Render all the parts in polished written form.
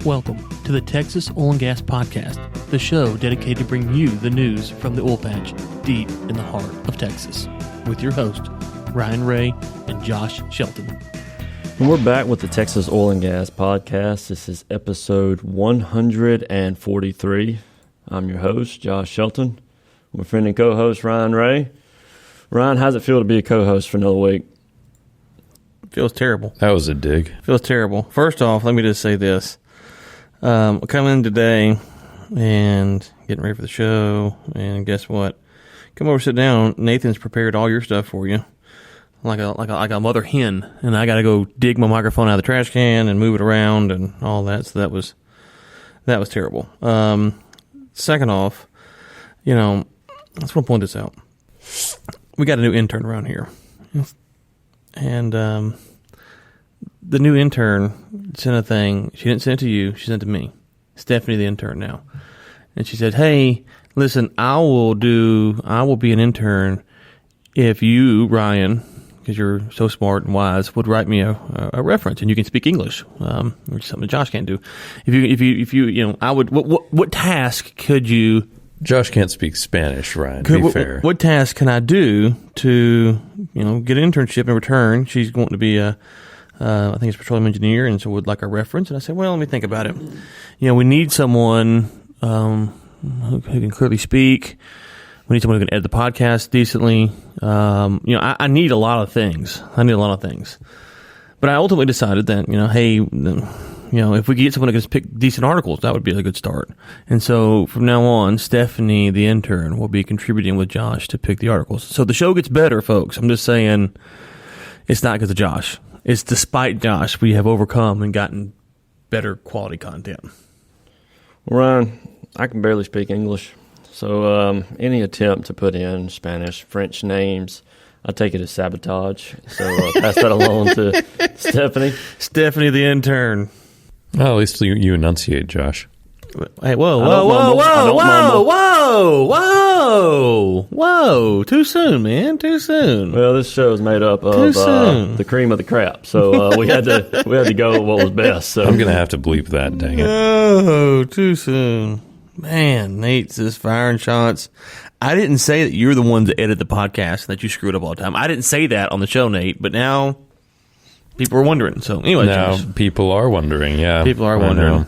Welcome to the Texas Oil and Gas Podcast, the show dedicated to bring you the news from the oil patch deep in the heart of Texas, with your host, Ryan Ray and Josh Shelton. And we're back with the Texas Oil and Gas Podcast. This is episode 143. I'm your host, Josh Shelton. My friend and co-host, Ryan Ray. Ryan, how's it feel to be a co-host for another week? Feels terrible. That was a dig. Feels terrible. First off, let me just say this. Coming in today and getting ready for the show, and guess what? Come over, sit down. Nathan's prepared all your stuff for you, like a mother hen, and I got to go dig my microphone out of the trash can and move it around and all that. So that was terrible. Second off, I just want to point this out. We got a new intern around here, and the new intern sent a thing. She didn't send it to you. She sent it to me. Stephanie, the intern now. And she said, hey, listen, I will be an intern if you, Ryan, because you're so smart and wise, would write me a reference, and you can speak English, which is something Josh can't do. If you, I would, what task could you... Josh can't speak Spanish, Ryan, to be fair. What task can I do to, get an internship in return? She's going to be I think it's petroleum engineer, and so would like a reference. And I said, well, let me think about it. We need someone who can clearly speak. We need someone who can edit the podcast decently. I need a lot of things. But I ultimately decided that, hey, if we could get someone who can pick decent articles, that would be a good start. And so from now on, Stephanie, the intern, will be contributing with Josh to pick the articles. So the show gets better, folks. I'm just saying it's not because of Josh. It's despite Josh, we have overcome and gotten better quality content. Well, Ryan, I can barely speak English. So any attempt to put in Spanish, French names, I take it as sabotage. So pass that along to Stephanie. Stephanie, the intern. Well, at least you enunciate, Josh. Hey, whoa. Too soon, man. Too soon. Well, this show is made up of the cream of the crap. So we had to go with what was best. So I'm going to have to bleep that, dang it. Oh, too soon. Man, Nate's just firing shots. I didn't say that you're the one that edit the podcast and that you screwed up all the time. I didn't say that on the show, Nate, but now people are wondering. So anyway, now people are wondering, yeah. People are wondering.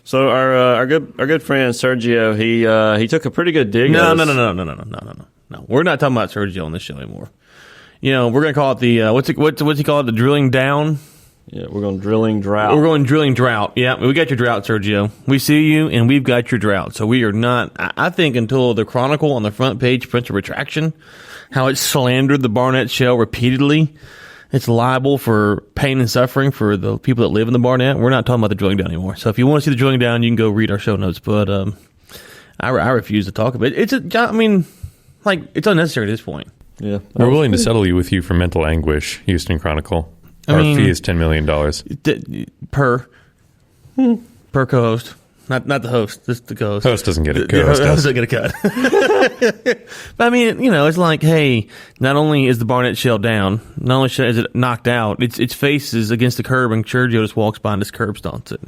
So our good friend Sergio, he took a pretty good dig. No. We're not talking about Sergio on this show anymore. We're gonna call it the what's he call it? The drilling down. Yeah, we're going drilling drought. We're going drilling drought. Yeah, we got your drought, Sergio. We see you, and we've got your drought. So we are not. I think until the Chronicle on the front page prints a retraction, how it slandered the Barnett Shale repeatedly. It's liable for pain and suffering for the people that live in the Barnett. We're not talking about the drilling down anymore. So if you want to see the drilling down, you can go read our show notes. But I refuse to talk about it. It's unnecessary at this point. Yeah, we're willing to settle you with you for mental anguish, Houston Chronicle. Our fee is $10 million per co-host. Not the host, just the co-host. Host doesn't get it. Co-host doesn't get a cut. But it's like, hey, not only is the Barnett Shale down, not only is it knocked out, its face is against the curb, and Sergio just walks by and just curb stomps it.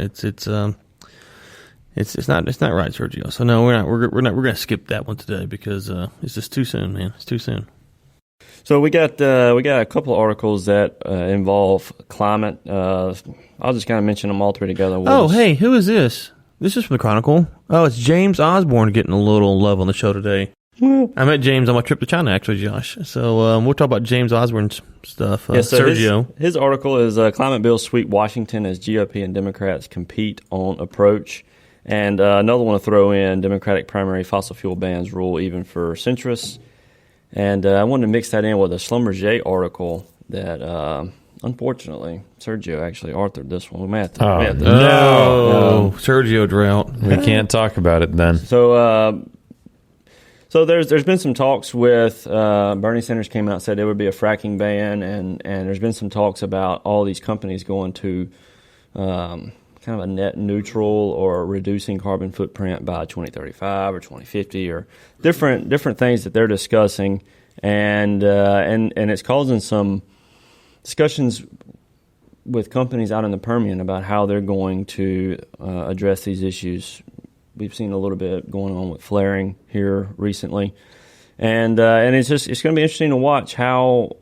It's not right, Sergio. So no, we're gonna skip that one today because it's just too soon, man. It's too soon. So we got a couple of articles that involve climate. I'll just kind of mention them all three together. Hey, who is this? This is from the Chronicle. Oh, it's James Osborne getting a little love on the show today. Well, I met James on my trip to China, actually, Josh. So we'll talk about James Osborne's stuff. So Sergio. His article is Climate Bill Sweep Washington as GOP and Democrats compete on approach. And another one to throw in, Democratic primary fossil fuel bans rule even for centrists. And I wanted to mix that in with a Schlumberger article that, unfortunately, Sergio actually authored this one. We may have to. No, Sergio drought. We can't talk about it then. So there's been some talks with Bernie Sanders came out and said there would be a fracking ban, and there's been some talks about all these companies going to kind of a net neutral or reducing carbon footprint by 2035 or 2050 or different things that they're discussing, and it's causing some discussions with companies out in the Permian about how they're going to address these issues. We've seen a little bit going on with flaring here recently, and it's going to be interesting to watch how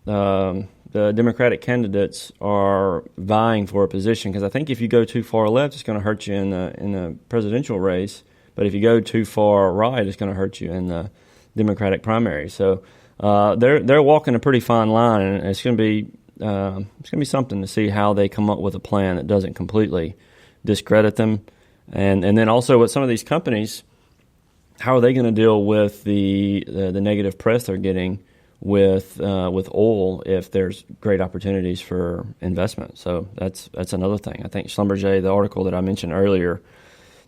the Democratic candidates are vying for a position, because I think if you go too far left, it's going to hurt you in the presidential race. But if you go too far right, it's going to hurt you in the Democratic primary. So they're walking a pretty fine line, and it's going to be something to see how they come up with a plan that doesn't completely discredit them, and then also with some of these companies, how are they going to deal with the negative press they're getting with oil if there's great opportunities for investment. So that's another thing. I think Schlumberger, the article that I mentioned earlier,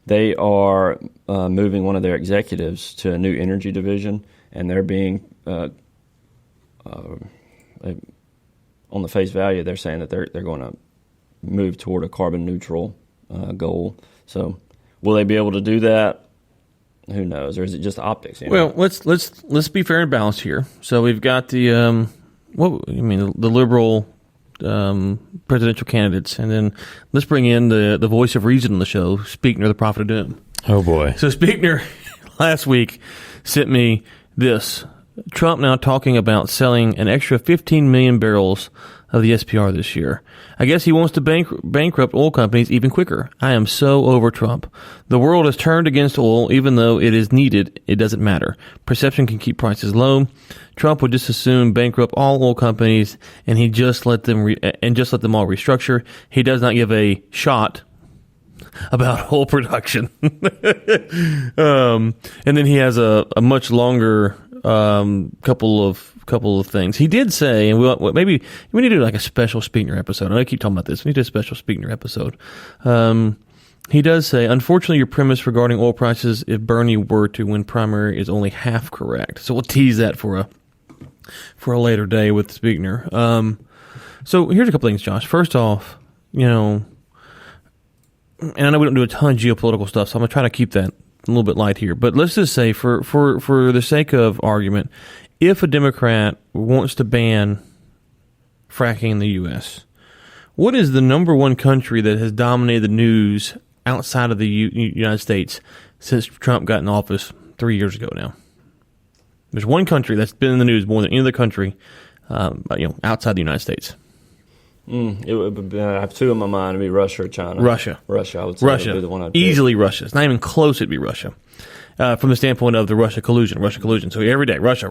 they are moving one of their executives to a new energy division, and they're being on the face value, they're saying that they're going to move toward a carbon neutral goal. So will they be able to do that? Who knows? Or is it just optics? Well, let's be fair and balanced here. So we've got the liberal presidential candidates, and then let's bring in the voice of reason on the show, Speakner, the prophet of doom. Oh boy! So Speakner last week sent me this: Trump now talking about selling an extra 15 million barrels of the SPR this year. I guess he wants to bankrupt oil companies even quicker. I am so over Trump. The world has turned against oil, even though it is needed. It doesn't matter. Perception can keep prices low. Trump would just assume bankrupt all oil companies, and he just let them all restructure. He does not give a shot about oil production. And then he has a much longer couple of things. He did say, and maybe we need to do like a special Speakner episode. I keep talking about this. We need to do a special Speakner episode. He does say, unfortunately, your premise regarding oil prices, if Bernie were to win primary, is only half correct. So we'll tease that for a later day with Speakner. So here's a couple things, Josh. First off, and I know we don't do a ton of geopolitical stuff, so I'm going to try to keep that a little bit light here. But let's just say, for the sake of argument, if a Democrat wants to ban fracking in the U.S., what is the number one country that has dominated the news outside of the United States since Trump got in office 3 years ago now? There's one country that's been in the news more than any other country, outside the United States. It would I have two in my mind. It'd be Russia or China. Russia, I would say would be the one I'd pick. Easily Russia. It's not even close. It'd be Russia. From the standpoint of the Russia collusion. So every day, Russia.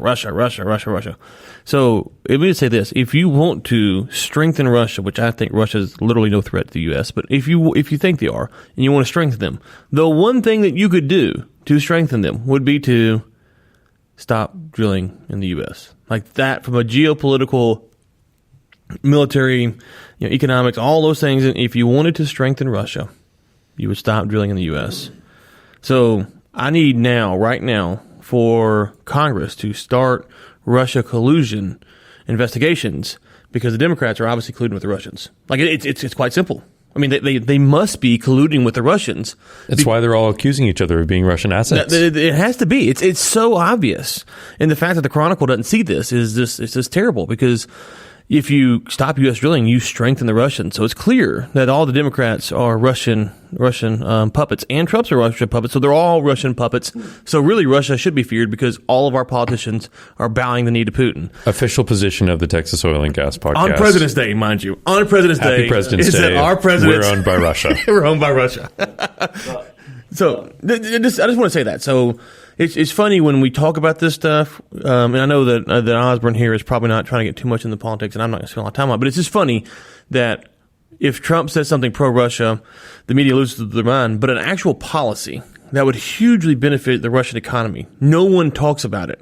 So let me just say this: if you want to strengthen Russia, which I think Russia is literally no threat to the U.S., but if you think they are, and you want to strengthen them, the one thing that you could do to strengthen them would be to stop drilling in the U.S. Like that, from a geopolitical, military, economics, all those things. If you wanted to strengthen Russia, you would stop drilling in the U.S. So I need right now, for Congress to start Russia collusion investigations, because the Democrats are obviously colluding with the Russians. Like it's quite simple. I mean, they must be colluding with the Russians. That's why they're all accusing each other of being Russian assets. It has to be. It's so obvious, and the fact that the Chronicle doesn't see this is just terrible, because if you stop U.S. drilling, you strengthen the Russians. So it's clear that all the Democrats are Russian puppets, and Trump's are Russian puppets. So they're all Russian puppets. So really, Russia should be feared, because all of our politicians are bowing the knee to Putin. Official position of the Texas Oil and Gas podcast. On President's Day, mind you. On President's Day. Happy President's Day. That our presidents, we're owned by Russia. We're owned by Russia. So I just want to say that. So it's funny when we talk about this stuff, and I know that Osborne here is probably not trying to get too much into politics, and I'm not going to spend a lot of time on it, but it's just funny that if Trump says something pro-Russia, the media loses their mind, but an actual policy that would hugely benefit the Russian economy, no one talks about it.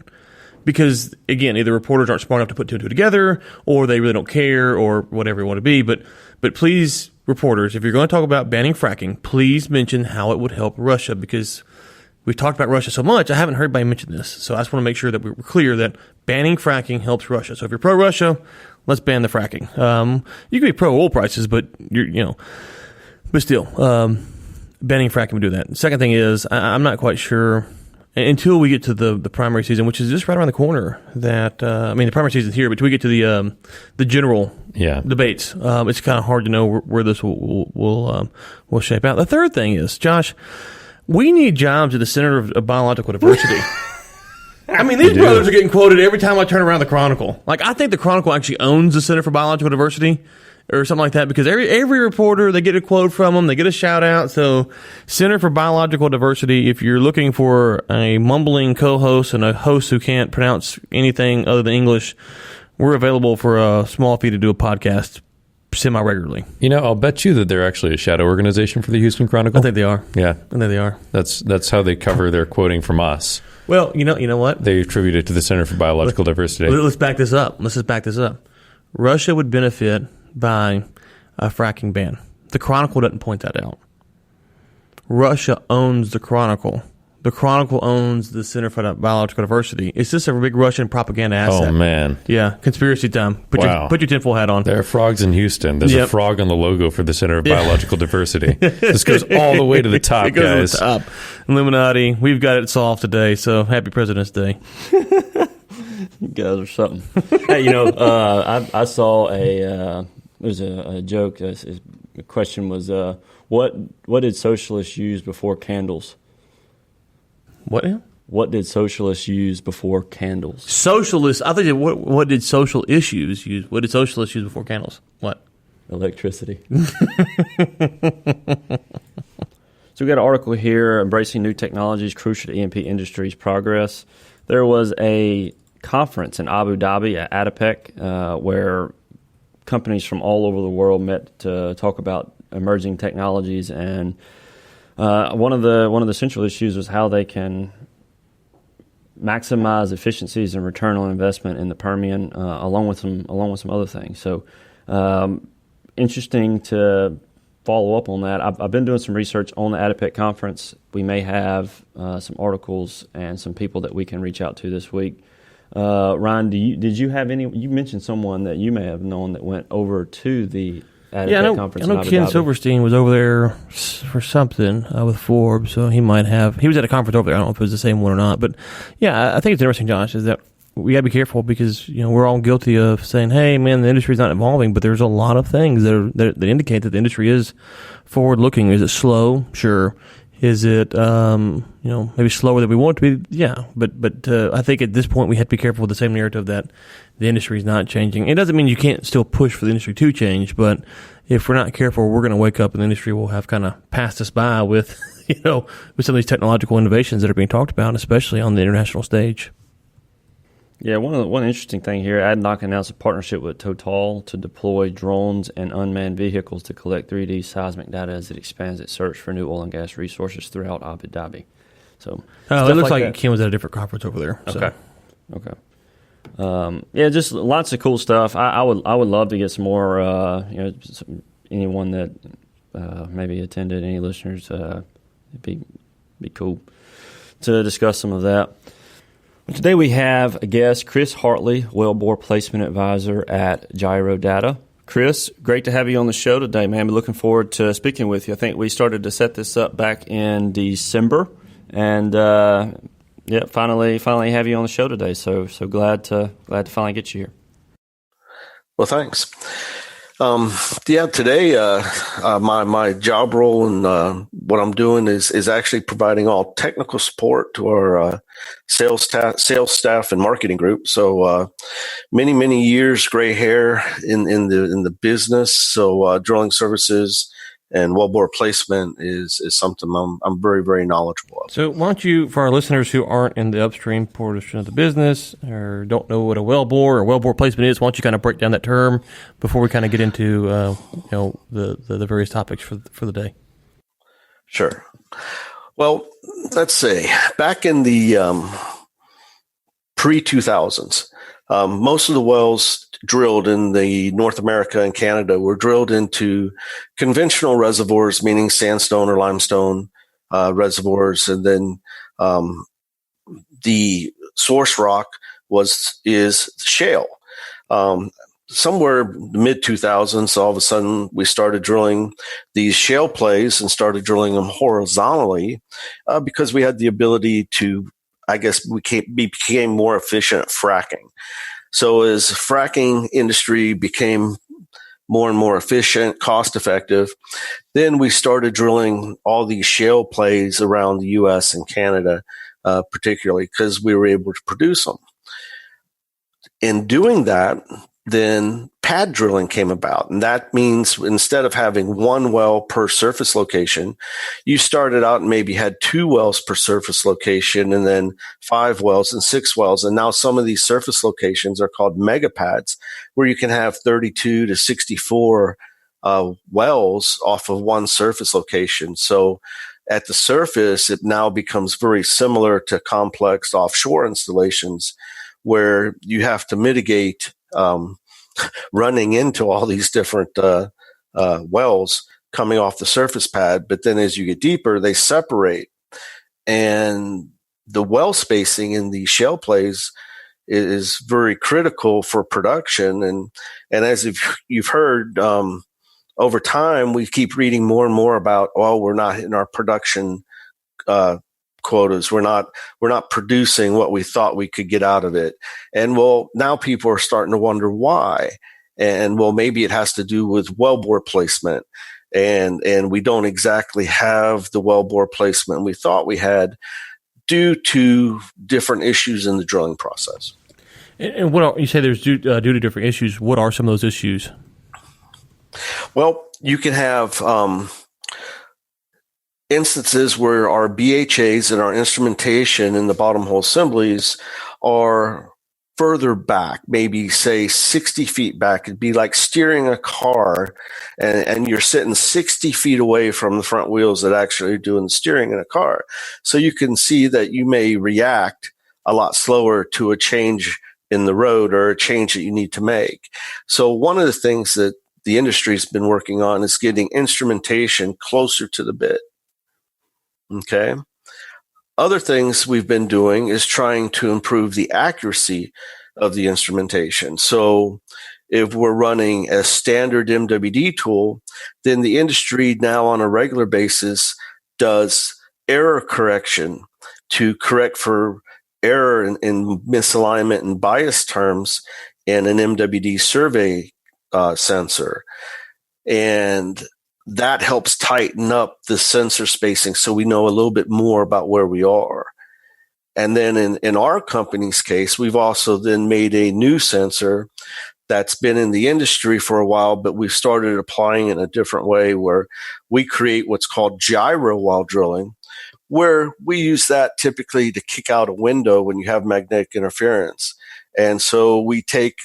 Because, again, either reporters aren't smart enough to put two and two together, or they really don't care, or whatever you want to be. But please, reporters, if you're going to talk about banning fracking, please mention how it would help Russia, because we've talked about Russia so much, I haven't heard anybody mention this. So I just want to make sure that we're clear that banning fracking helps Russia. So if you're pro-Russia, let's ban the fracking. You can be pro-oil prices, but but still, banning fracking would do that. The second thing is, I'm not quite sure. until we get to the primary season, which is just right around the corner. The primary season's here, but until we get to the general debates, it's kind of hard to know where this will shape out. The third thing is, Josh, we need jobs at the Center of Biological Diversity. I mean, these brothers are getting quoted every time I turn around the Chronicle. Like, I think the Chronicle actually owns the Center for Biological Diversity or something like that, because every reporter, they get a quote from them, they get a shout out. So, Center for Biological Diversity, if you're looking for a mumbling co-host and a host who can't pronounce anything other than English, we're available for a small fee to do a podcast semi-regularly. I'll bet you that they're actually a shadow organization for the Houston Chronicle. I think they are. Yeah. I think they are. That's how they cover their quoting from us. Well, you know what? They attribute it to the Center for Biological Diversity. Let's back this up. Let's just back this up. Russia would benefit by a fracking ban. The Chronicle doesn't point that out. Russia owns the Chronicle. The Chronicle owns the Center for Biological Diversity. It's just a big Russian propaganda asset. Oh, man. Yeah, conspiracy time. Put your tinfoil hat on. There are frogs in Houston. There's a frog on the logo for the Center of Biological Diversity. This goes all the way to the top, it goes guys. To the top. Illuminati, we've got it solved today, so happy President's Day. You guys are something. Hey, I saw there's a joke. The question was, what did socialists use before candles? What? What did socialists use before candles? Socialists? I think what did social issues use? What did socialists use before candles? What? Electricity. So we got an article here, Embracing New Technologies, Crucial to E&P Industry's Progress. There was a conference in Abu Dhabi at ADIPEC where companies from all over the world met to talk about emerging technologies, and one of the central issues was how they can maximize efficiencies and return on investment in the Permian, along with some other things. So, interesting to follow up on that. I've been doing some research on the ADIPEC conference. We may have some articles and some people that we can reach out to this week. Ryan, did you have any? You mentioned someone that you may have known that went over to the ADIPEC conference. I know Ken Silverstein was over there for something with Forbes, so he might have. He was at a conference over there. I don't know if it was the same one or not, but yeah, I think it's interesting, Josh, is that we got to be careful because we're all guilty of saying, "Hey, man, the industry's not evolving," but there's a lot of things that indicate that the industry is forward-looking. Is it slow? Sure. Is it maybe slower than we want it to be? Yeah, but I think at this point we have to be careful with the same narrative that the industry is not changing. It doesn't mean you can't still push for the industry to change, but if we're not careful, we're going to wake up and the industry will have kind of passed us by with with some of these technological innovations that are being talked about, especially on the international stage. Yeah, one interesting thing here, ADNOC announced a partnership with Total to deploy drones and unmanned vehicles to collect 3D seismic data as it expands its search for new oil and gas resources throughout Abu Dhabi. So, it looks like Ken was at a different conference over there. So. Okay. Just lots of cool stuff. I would love to get some more. Anyone that maybe attended, any listeners, it'd be cool to discuss some of that. Today we have a guest, Chris Hartley, Wellbore Placement Advisor at Gyrodata. Chris, great to have you on the show today, man. We're looking forward to speaking with you. I think we started to set this up back in December, and finally have you on the show today. So glad to finally get you here. Well, thanks. Today, my job role and what I'm doing is actually providing all technical support to our sales staff and marketing group. So many years, gray hair in the business. So drilling services and wellbore placement is something I'm very, very knowledgeable of. So why don't you, for our listeners who aren't in the upstream portion of the business or don't know what a wellbore placement is, why don't you kind of break down that term before we kind of get into the various topics for the day? Sure. Well, let's say back in the pre-2000s, most of the wells drilled in the North America and Canada were drilled into conventional reservoirs, meaning sandstone or limestone reservoirs, and then the source rock is shale. Somewhere in the mid-2000s, all of a sudden, we started drilling these shale plays and started drilling them horizontally because we had the ability to I guess became more efficient at fracking. So as fracking industry became more and more efficient, cost effective, then we started drilling all these shale plays around the U.S. and Canada, particularly because we were able to produce them. In doing that, then pad drilling came about. And that means instead of having one well per surface location, you started out and maybe had 2 wells per surface location and then 5 wells and 6 wells. And now some of these surface locations are called mega pads, where you can have 32 to 64 wells off of one surface location. So at the surface, it now becomes very similar to complex offshore installations where you have to mitigate running into all these different wells coming off the surface pad. But then as you get deeper, they separate. And the well spacing in the shale plays is very critical for production. And as you've heard, over time, we keep reading more and more about, we're not hitting our production quotas. We're not producing what we thought we could get out of it. And now people are starting to wonder why. And maybe it has to do with wellbore placement. And we don't exactly have the wellbore placement we thought we had due to different issues in the drilling process. And what you say there's due to different issues. What are some of those issues? Well, you can have instances where our BHAs and our instrumentation in the bottom hole assemblies are further back, maybe say 60 feet back. It'd be like steering a car and you're sitting 60 feet away from the front wheels that actually are doing the steering in a car. So you can see that you may react a lot slower to a change in the road or a change that you need to make. So one of the things that the industry's been working on is getting instrumentation closer to the bit. Okay. Other things we've been doing is trying to improve the accuracy of the instrumentation. So if we're running a standard MWD tool, then the industry now on a regular basis does error correction to correct for error in misalignment and bias terms in an MWD survey sensor. And that helps tighten up the sensor spacing so we know a little bit more about where we are. And then in our company's case, we've also then made a new sensor that's been in the industry for a while, but we've started applying it in a different way where we create what's called gyro while drilling, where we use that typically to kick out a window when you have magnetic interference. And so we take,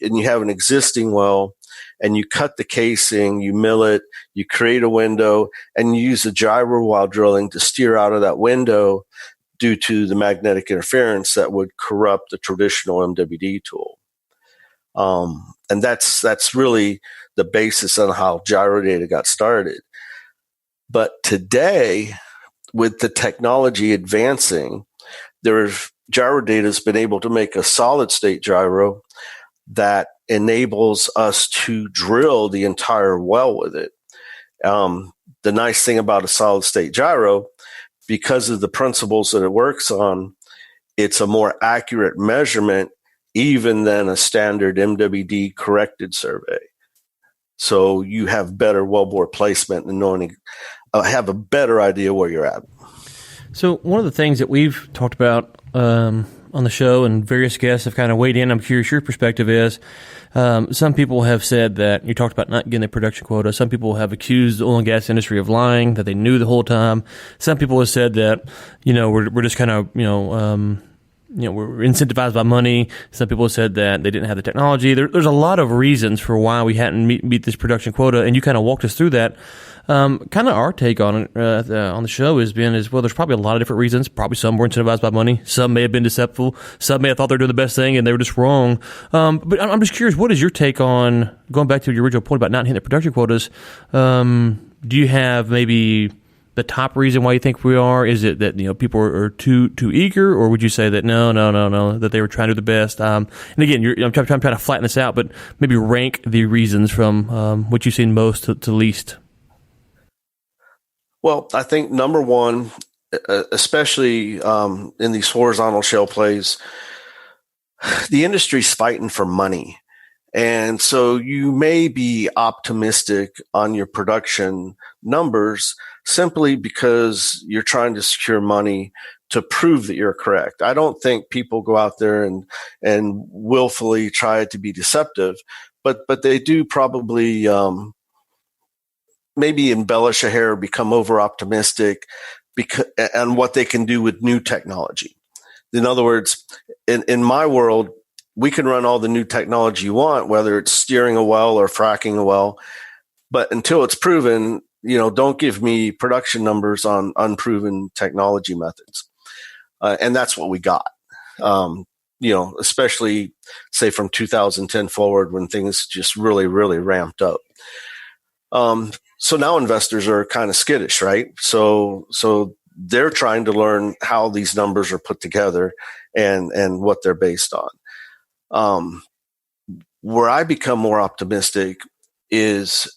and you have an existing well, and you cut the casing, you mill it, you create a window, and you use the gyro while drilling to steer out of that window due to the magnetic interference that would corrupt the traditional MWD tool. And that's really the basis on how Gyrodata got started. But today, with the technology advancing, Gyrodata has been able to make a solid state gyro that enables us to drill the entire well with it. The nice thing about a solid state gyro, because of the principles that it works on, it's a more accurate measurement even than a standard MWD corrected survey. So you have better wellbore placement and have a better idea where you're at. So one of the things that we've talked about on the show, and various guests have kind of weighed in, I'm curious your perspective is, some people have said that, you talked about not getting a production quota, some people have accused the oil and gas industry of lying, that they knew the whole time. Some people have said that, we're just kind of, we're incentivized by money. Some people have said that they didn't have the technology. There's a lot of reasons for why we hadn't meet this production quota, and you kind of walked us through that. Kind of our take on it on the show has been well, there's probably a lot of different reasons. Probably some were incentivized by money. Some may have been deceptive. Some may have thought they were doing the best thing and they were just wrong. But I'm just curious, what is your take on, going back to your original point about not hitting the production quotas? Do you have maybe the top reason why you think we are? Is it that people are too eager, or would you say that no, that they were trying to do the best? And again, I'm trying to flatten this out, but maybe rank the reasons from what you've seen most to least. Well, I think number one especially in these horizontal shale plays, the industry's fighting for money. And so you may be optimistic on your production numbers simply because you're trying to secure money to prove that you're correct. I don't think people go out there and willfully try to be deceptive, but they do probably maybe embellish a hair, become over optimistic on what they can do with new technology. In other words, in my world, we can run all the new technology you want, whether it's steering a well or fracking a well, but until it's proven, don't give me production numbers on unproven technology methods. And that's what we got, especially say from 2010 forward when things just really, really ramped up. So now investors are kind of skittish, right? So they're trying to learn how these numbers are put together and what they're based on. Where I become more optimistic is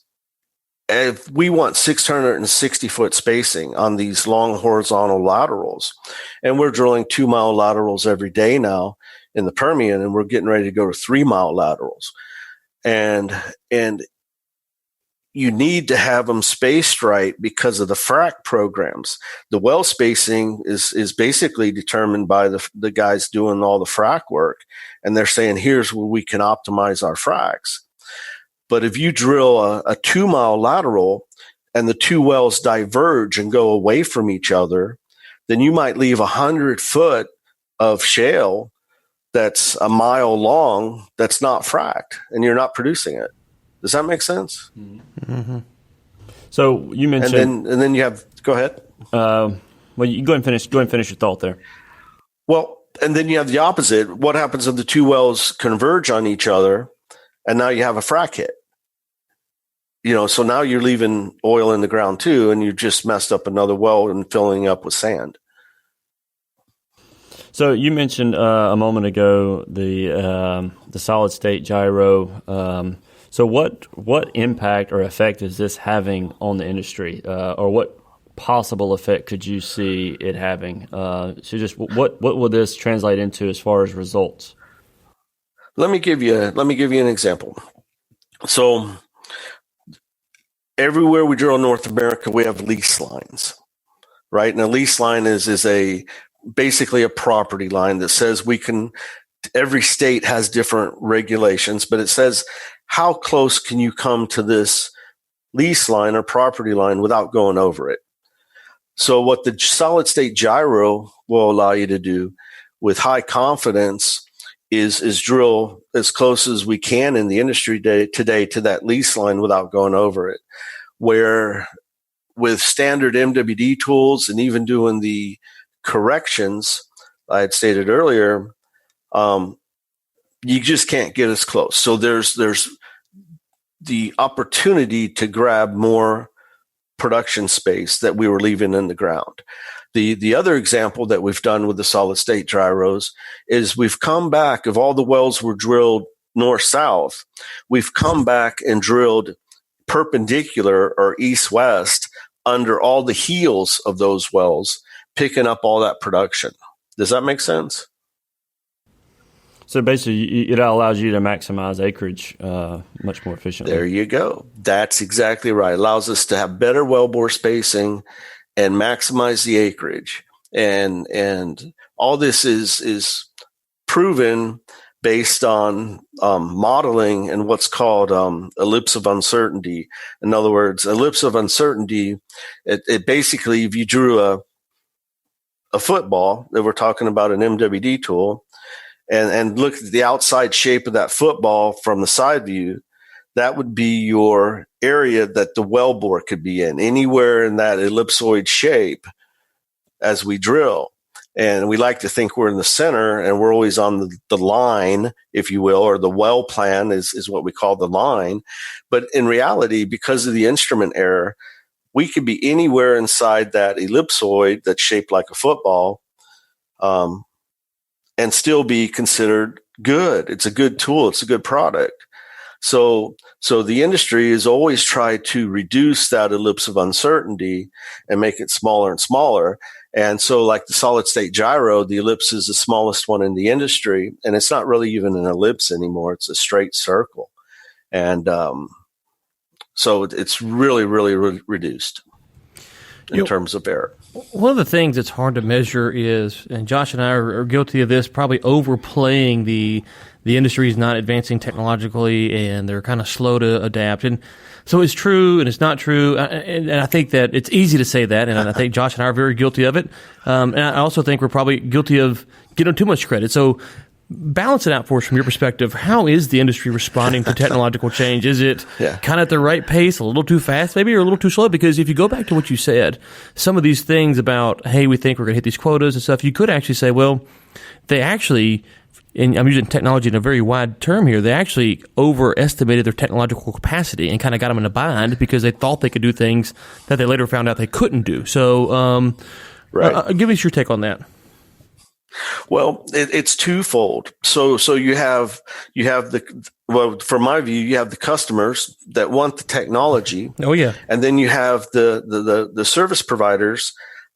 if we want 660 foot spacing on these long horizontal laterals, and we're drilling 2 mile laterals every day now in the Permian, and we're getting ready to go to 3 mile laterals. And you need to have them spaced right because of the frac programs. The well spacing is basically determined by the guys doing all the frac work. And they're saying, here's where we can optimize our fracs. But if you drill a 2 mile lateral and the two wells diverge and go away from each other, then you might leave 100 foot of shale that's a mile long that's not fracked, and you're not producing it. Does that make sense? Mm-hmm. So you mentioned, and then you have. Go ahead. Well, you go ahead and finish. Go ahead and finish your thought there. Well, and then you have the opposite. What happens if the two wells converge on each other, and now you have a frack hit? So now you're leaving oil in the ground too, and you just messed up another well and filling up with sand. So you mentioned a moment ago the solid state gyro. So what impact or effect is this having on the industry, or what possible effect could you see it having? So just what will this translate into as far as results? Let me give you an example. So everywhere we drill in North America, we have lease lines, right? And a lease line is basically a property line that says every state has different regulations, but it says how close can you come to this lease line or property line without going over it. So what the solid state gyro will allow you to do with high confidence is drill as close as we can in the industry today to that lease line without going over it. Where with standard MWD tools and even doing the corrections I had stated earlier, you just can't get as close. So there's the opportunity to grab more production space that we were leaving in the ground. The other example that we've done with the solid state gyros is we've come back, if all the wells were drilled north-south, we've come back and drilled perpendicular or east-west under all the heels of those wells, picking up all that production. Does that make sense? So basically, it allows you to maximize acreage much more efficiently. There you go. That's exactly right. It allows us to have better wellbore spacing and maximize the acreage. And all this is proven based on modeling and what's called ellipse of uncertainty. In other words, ellipse of uncertainty, it basically, if you drew a football, that we're talking about an MWD tool, and look at the outside shape of that football from the side view, that would be your area that the wellbore could be in, anywhere in that ellipsoid shape as we drill. And we like to think we're in the center and we're always on the line, if you will, or the well plan is what we call the line. But in reality, because of the instrument error, we could be anywhere inside that ellipsoid that's shaped like a football, and still be considered good. It's a good tool. It's a good product. So the industry has always tried to reduce that ellipse of uncertainty and make it smaller and smaller. And so like the solid state gyro, the ellipse is the smallest one in the industry, and it's not really even an ellipse anymore. It's a straight circle. And so it's really, really reduced in terms of error. One of the things that's hard to measure is, and Josh and I are guilty of this, probably overplaying the industry is not advancing technologically and they're kind of slow to adapt. And so it's true and it's not true. And I think that it's easy to say that. And I think Josh and I are very guilty of it. And I also think we're probably guilty of getting too much credit. So balance it out for us from your perspective. How is the industry responding to technological change? Is it kind of at the right pace, a little too fast maybe, or a little too slow? Because if you go back to what you said, some of these things about, hey, we think we're going to hit these quotas and stuff, you could actually say, well, they actually, and I'm using technology in a very wide term here, they actually overestimated their technological capacity and kind of got them in a bind because they thought they could do things that they later found out they couldn't do. So give us your take on that. Well, it's twofold. So you have from my view, you have the customers that want the technology. Oh yeah. And then you have the service providers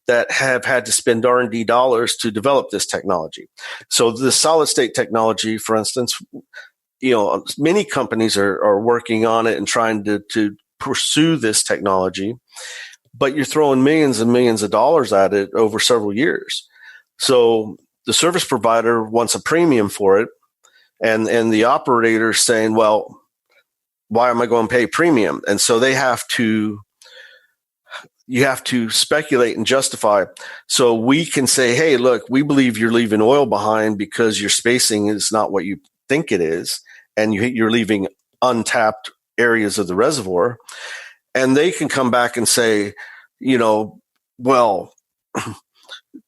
that have had to spend R&D dollars to develop this technology. So the solid state technology, for instance, many companies are working on it and trying to pursue this technology, but you're throwing millions and millions of dollars at it over several years. So the service provider wants a premium for it, and the operator is saying, well, why am I going to pay premium? And so you have to speculate and justify. So we can say, hey, look, we believe you're leaving oil behind because your spacing is not what you think it is, and you're leaving untapped areas of the reservoir. And they can come back and say, well,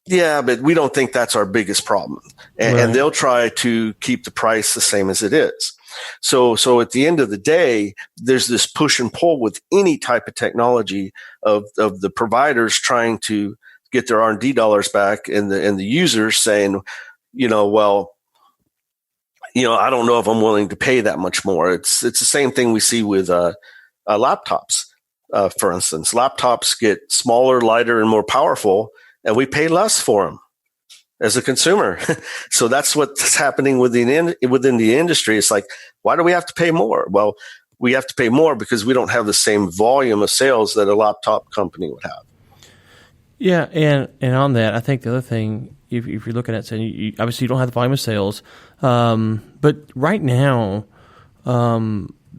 yeah, but we don't think that's our biggest problem. And they'll try to keep the price the same as it is. So at the end of the day, there's this push and pull with any type of technology of the providers trying to get their R&D dollars back, and the users saying, I don't know if I'm willing to pay that much more. It's the same thing we see with laptops. For instance, laptops get smaller, lighter, and more powerful, and we pay less for them as a consumer. So that's what's happening within the industry. It's like, why do we have to pay more? Well, we have to pay more because we don't have the same volume of sales that a laptop company would have. Yeah, and on that, I think the other thing, if you're looking at saying, obviously you don't have the volume of sales, but right now,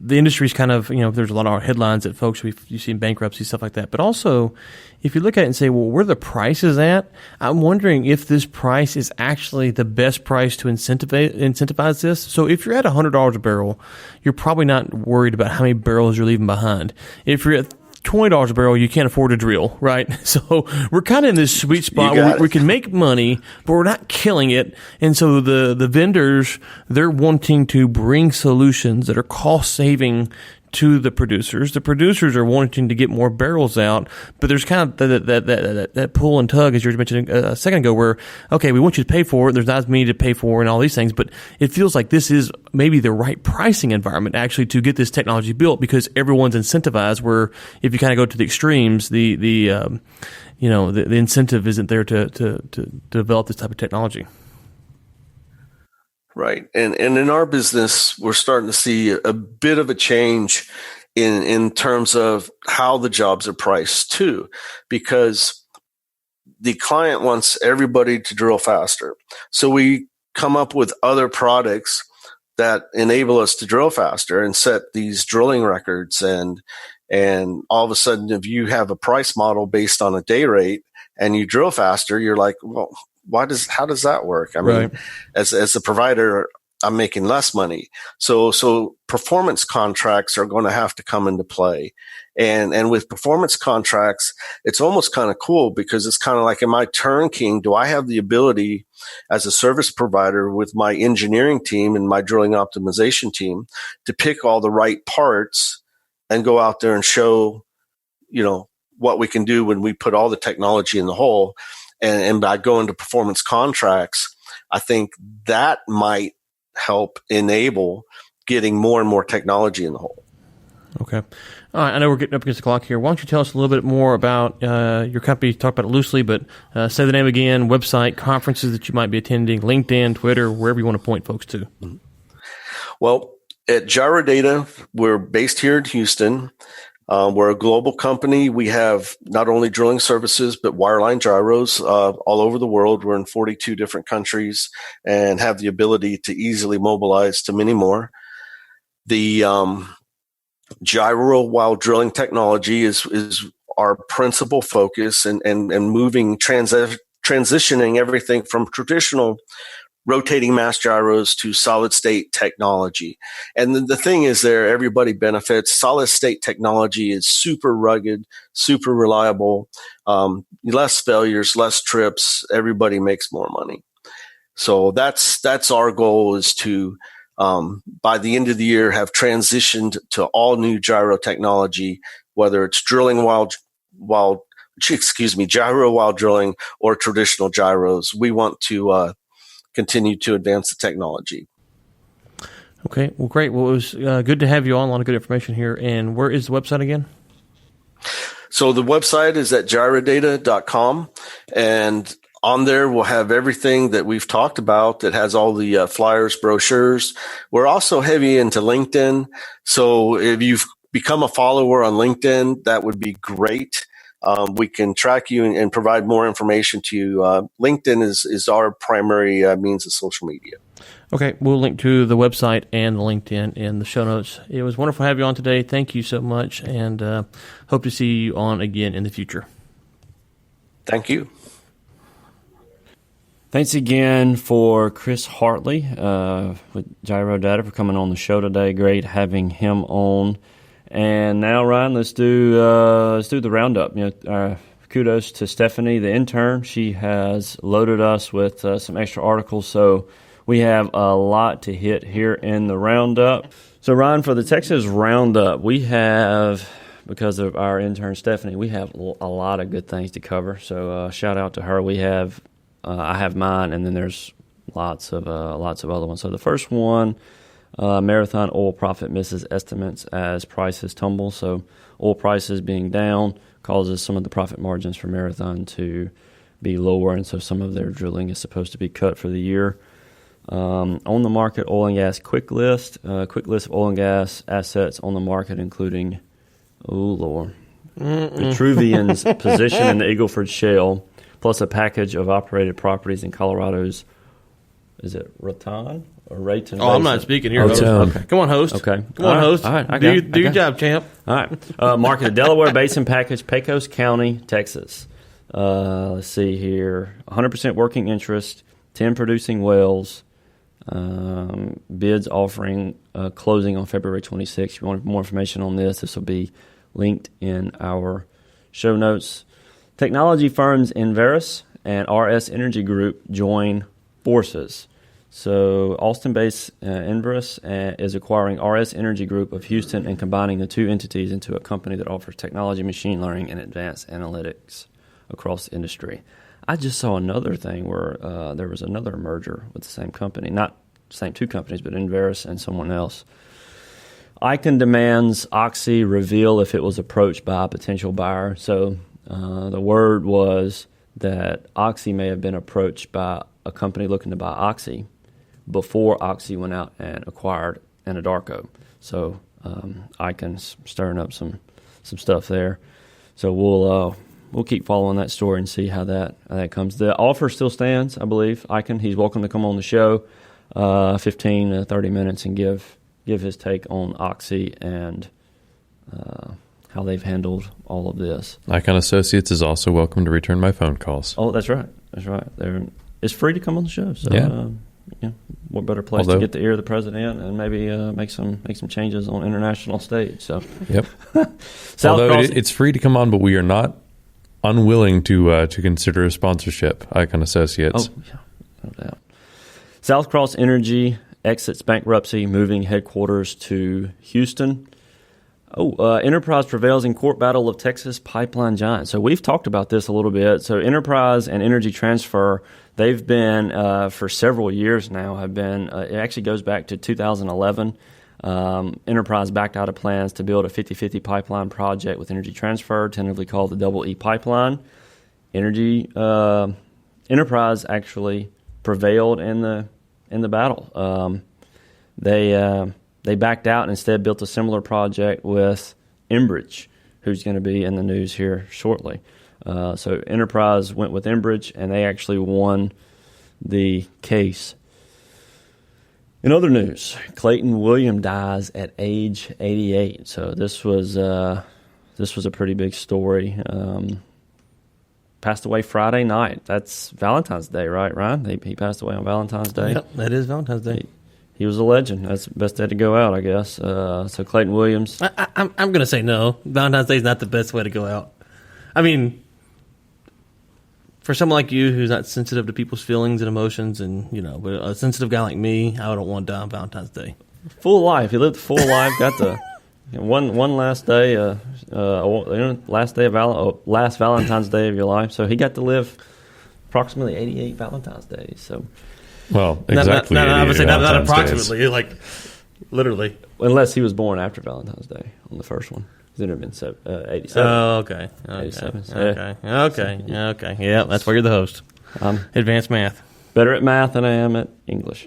the industry's kind of, there's a lot of headlines that folks, you've seen bankruptcy, stuff like that. But also, if you look at it and say, well, where the price is at, I'm wondering if this price is actually the best price to incentivize this. So if you're at $100 a barrel, you're probably not worried about how many barrels you're leaving behind. If you're at $20 a barrel, you can't afford to drill, right? So we're kind of in this sweet spot where we can make money, but we're not killing it. And so the vendors, they're wanting to bring solutions that are cost saving to the producers. The producers are wanting to get more barrels out, but there's kind of that pull and tug, as you were mentioning a second ago, where, okay, we want you to pay for it. There's not as many to pay for and all these things, but it feels like this is maybe the right pricing environment actually to get this technology built, because everyone's incentivized, where if you kind of go to the extremes, the incentive isn't there to develop this type of technology. Right. And in our business, we're starting to see a bit of a change in terms of how the jobs are priced too, because the client wants everybody to drill faster. So we come up with other products that enable us to drill faster and set these drilling records. And all of a sudden, if you have a price model based on a day rate and you drill faster, you're like, well, how does that work? I mean, as a provider, I'm making less money. So performance contracts are going to have to come into play. And with performance contracts, it's almost kind of cool, because it's kind of like, am I turnkey? Do I have the ability as a service provider with my engineering team and my drilling optimization team to pick all the right parts and go out there and show, what we can do when we put all the technology in the hole? And by going to performance contracts, I think that might help enable getting more and more technology in the hole. Okay. All right. I know we're getting up against the clock here. Why don't you tell us a little bit more about your company? Talk about it loosely, but say the name again, website, conferences that you might be attending, LinkedIn, Twitter, wherever you want to point folks to. Well, at Gyrodata, we're based here in Houston. We're a global company. We have not only drilling services, but wireline gyros all over the world. We're in 42 different countries and have the ability to easily mobilize to many more. The gyro while drilling technology is our principal focus and moving, transitioning everything from traditional rotating mass gyros to solid state technology. And the thing is everybody benefits. Solid state technology is super rugged, super reliable, less failures, less trips. Everybody makes more money. So that's our goal, is to, by the end of the year, have transitioned to all new gyro technology, whether it's drilling gyro while drilling or traditional gyros. We want to continue to advance the technology. Okay, well, great. Well, it was good to have you on. A lot of good information here. And where is the website again? So the website is at gyrodata.com, and on there we'll have everything that we've talked about that has all the flyers, brochures. We're also heavy into LinkedIn. So if you've become a follower on LinkedIn, that would be great. We can track you and provide more information to you. LinkedIn is our primary means of social media. Okay, we'll link to the website and the LinkedIn in the show notes. It was wonderful to have you on today. Thank you so much, and hope to see you on again in the future. Thank you. Thanks again for Chris Hartley with Gyrodata for coming on the show today. Great having him on. And now, Ryan, let's do the roundup. Kudos to Stephanie, the intern. She has loaded us with some extra articles, so we have a lot to hit here in the roundup. So, Ryan, for the Texas roundup, we have, because of our intern Stephanie, we have a lot of good things to cover. So, shout out to her. We have, I have mine, and then there's lots of other ones. So, the first one. Marathon oil profit misses estimates as prices tumble. So oil prices being down causes some of the profit margins for Marathon to be lower, and so some of their drilling is supposed to be cut for the year. On the market, oil and gas quick list of oil and gas assets on the market, including, Vitruvian's position in the Eagleford Shale, plus a package of operated properties in Colorado's, is it Raton? Basin. I'm not speaking here. Host. Okay. Come on, host. Okay. Come on, host. All right. Do your job, champ. All right. Market Delaware Basin package, Pecos County, Texas. Let's see here. 100% working interest, 10 producing wells. Bids offering closing on February 26th. If you want more information on this will be linked in our show notes. Technology firms Inveris and RS Energy Group join forces. So Austin-based Inveris is acquiring RS Energy Group of Houston and combining the two entities into a company that offers technology, machine learning, and advanced analytics across the industry. I just saw another thing where there was another merger with the same company, not the same two companies, but Inveris and someone else. Icon demands Oxy reveal if it was approached by a potential buyer. So the word was that Oxy may have been approached by a company looking to buy Oxy before Oxy went out and acquired Anadarko. So Icon's stirring up some stuff there. So we'll keep following that story and see how that comes. The offer still stands, I believe. Icon, he's welcome to come on the show, 15 to 30 minutes, and give his take on Oxy and how they've handled all of this. Icon Associates is also welcome to return my phone calls. Oh, that's right. It's free to come on the show. So, what better place to get the ear of the president and maybe make some changes on international stage. So, yep. Although it's free to come on, but we are not unwilling to consider a sponsorship. Icon Associates. Oh, yeah, no doubt. South Cross Energy exits bankruptcy, moving headquarters to Houston. Enterprise prevails in court battle of Texas pipeline giant. So we've talked about this a little bit. So Enterprise and Energy Transfer, they've been for several years now. It actually goes back to 2011. Enterprise backed out of plans to build a 50-50 pipeline project with Energy Transfer, tentatively called the Double E Pipeline. Enterprise actually prevailed in the battle. They backed out and instead built a similar project with Enbridge, who's going to be in the news here shortly. So Enterprise went with Enbridge, and they actually won the case. In other news, Clayton Williams dies at age 88. So this was a pretty big story. Passed away Friday night. That's Valentine's Day, right, Ryan? He passed away on Valentine's Day. Yep, that is Valentine's Day. He was a legend. That's the best day to go out, I guess. So Clayton Williams. I'm going to say no. Valentine's Day is not the best way to go out. I mean, for someone like you who's not sensitive to people's feelings and emotions, and but a sensitive guy like me, I don't want to die on Valentine's Day. Full life. He lived a full life. Got the one last day, last Valentine's Day of your life. So he got to live approximately 88 Valentine's Days. So. Well, exactly. I would say not approximately, like literally. Unless he was born after Valentine's Day on the first one. It would have been 87. Oh, okay. 87. Okay. Yeah, that's why you're the host. Advanced math. Better at math than I am at English.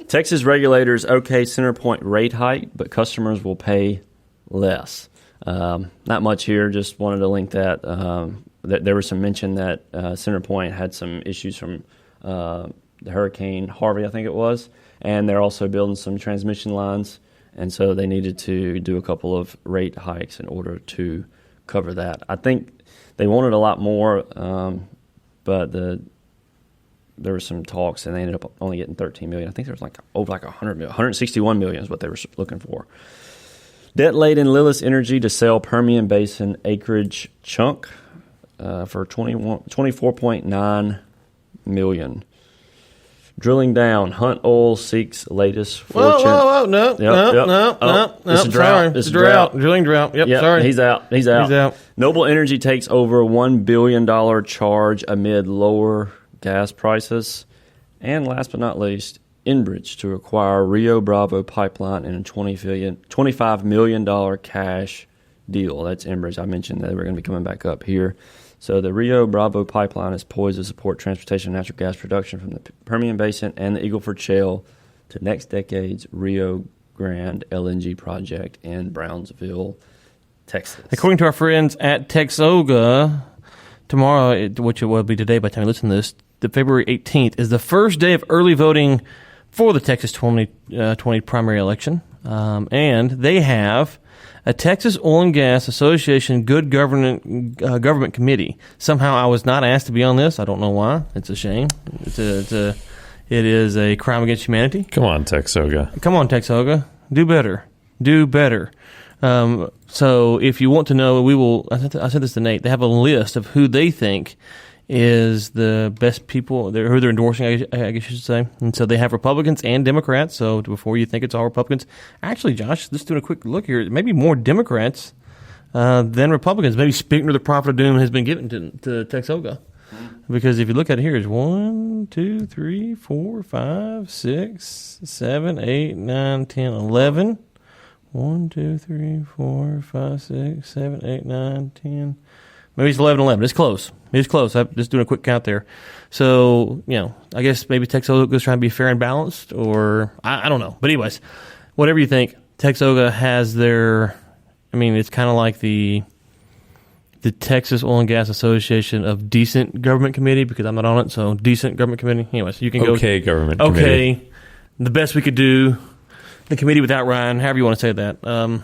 Texas regulators okay CenterPoint rate hike, but customers will pay less. Not much here. Just wanted to link that. There was some mention that CenterPoint had some issues from the Hurricane Harvey, I think it was, and they're also building some transmission lines, and so they needed to do a couple of rate hikes in order to cover that. I think they wanted a lot more, but there were some talks, and they ended up only getting $13 million. I think there was over $100 million. $161 million is what they were looking for. Debt-laden Lillis Energy to sell Permian Basin acreage chunk for $24.9 million. Drilling down, Hunt Oil seeks latest fortune. Whoa, no. It's a drought. It's a drought. Drilling drought. Yep, sorry. He's out. Noble Energy takes over $1 billion charge amid lower gas prices. And last but not least, Enbridge to acquire Rio Bravo Pipeline in a $25 million cash deal. That's Enbridge. I mentioned that we're going to be coming back up here. So the Rio Bravo Pipeline is poised to support transportation of natural gas production from the Permian Basin and the Eagle Ford Shale to next decade's Rio Grande LNG project in Brownsville, Texas. According to our friends at Texoga, tomorrow, which it will be today by the time you listen to this, the February 18th is the first day of early voting for the Texas 2020 primary election. And they have a Texas Oil and Gas Association Good Government Committee. Somehow I was not asked to be on this. I don't know why. It's a shame. It is a crime against humanity. Come on, Texoga. Come on, Texoga. Do better. So if you want to know, I sent this to Nate. They have a list of who they think is the best people, who they're endorsing, I guess you should say. And so they have Republicans and Democrats. So before you think it's all Republicans, actually, Josh, just doing a quick look here, maybe more Democrats than Republicans. Maybe Speaker of the Prophet of Doom has been given to Texoga. Because if you look at it here, it's 1, 2, 3, 4, 5, 6, 7, 8, 9, 10, 11. 1, 2, 3, 4, 5, 6, 7, 8, 9, 10. Maybe it's 11, 11. It's close. I'm just doing a quick count there. So, I guess maybe Texoga is trying to be fair and balanced, or I don't know. But anyways, whatever you think, Texoga has their, it's kind of like the Texas Oil and Gas Association of Decent Government Committee, because I'm not on it, so Decent Government Committee. Anyways, you can go. Okay, Government Committee. Okay, the best we could do. The committee without Ryan, however you want to say that.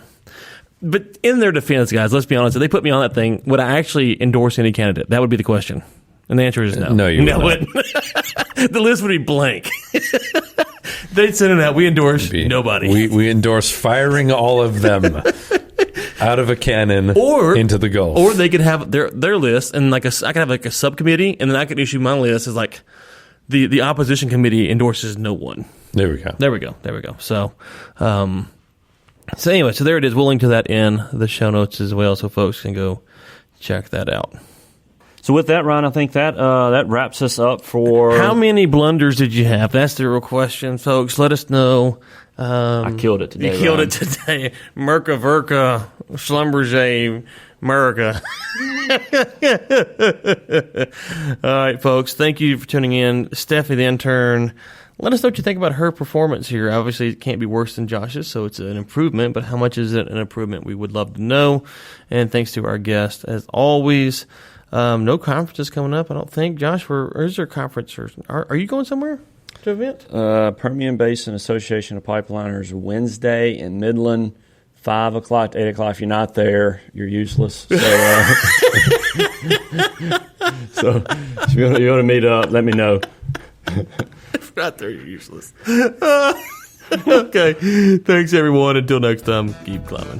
But in their defense, guys, let's be honest. If they put me on that thing, would I actually endorse any candidate? That would be the question. And the answer is no. No, you wouldn't. The list would be blank. They'd send it out. We endorse nobody. We endorse firing all of them out of a cannon into the Gulf. Or they could have their list, and I could have a subcommittee, and then I could issue my list as the opposition committee endorses no one. There we go. So, anyway, so there it is. We'll link to that in the show notes as well, so folks can go check that out. So with that, Ryan, I think that wraps us up for... How many blunders did you have? That's the real question, folks. Let us know I killed it today. You killed it today. Merca Verca Schlumberger America. All right, folks. Thank you for tuning in. Steffi, the intern. Let us know what you think about her performance here. Obviously, it can't be worse than Josh's, so it's an improvement. But how much is it an improvement? We would love to know. And thanks to our guest, as always. No conferences coming up, I don't think. Josh, where is there a conference? Or are you going somewhere to event? Permian Basin Association of Pipeliners, Wednesday in Midland, 5 o'clock to 8 o'clock. If you're not there, you're useless. So, so if you want to meet up, let me know. If not there, you're useless. Okay. Thanks, everyone. Until next time, keep climbing.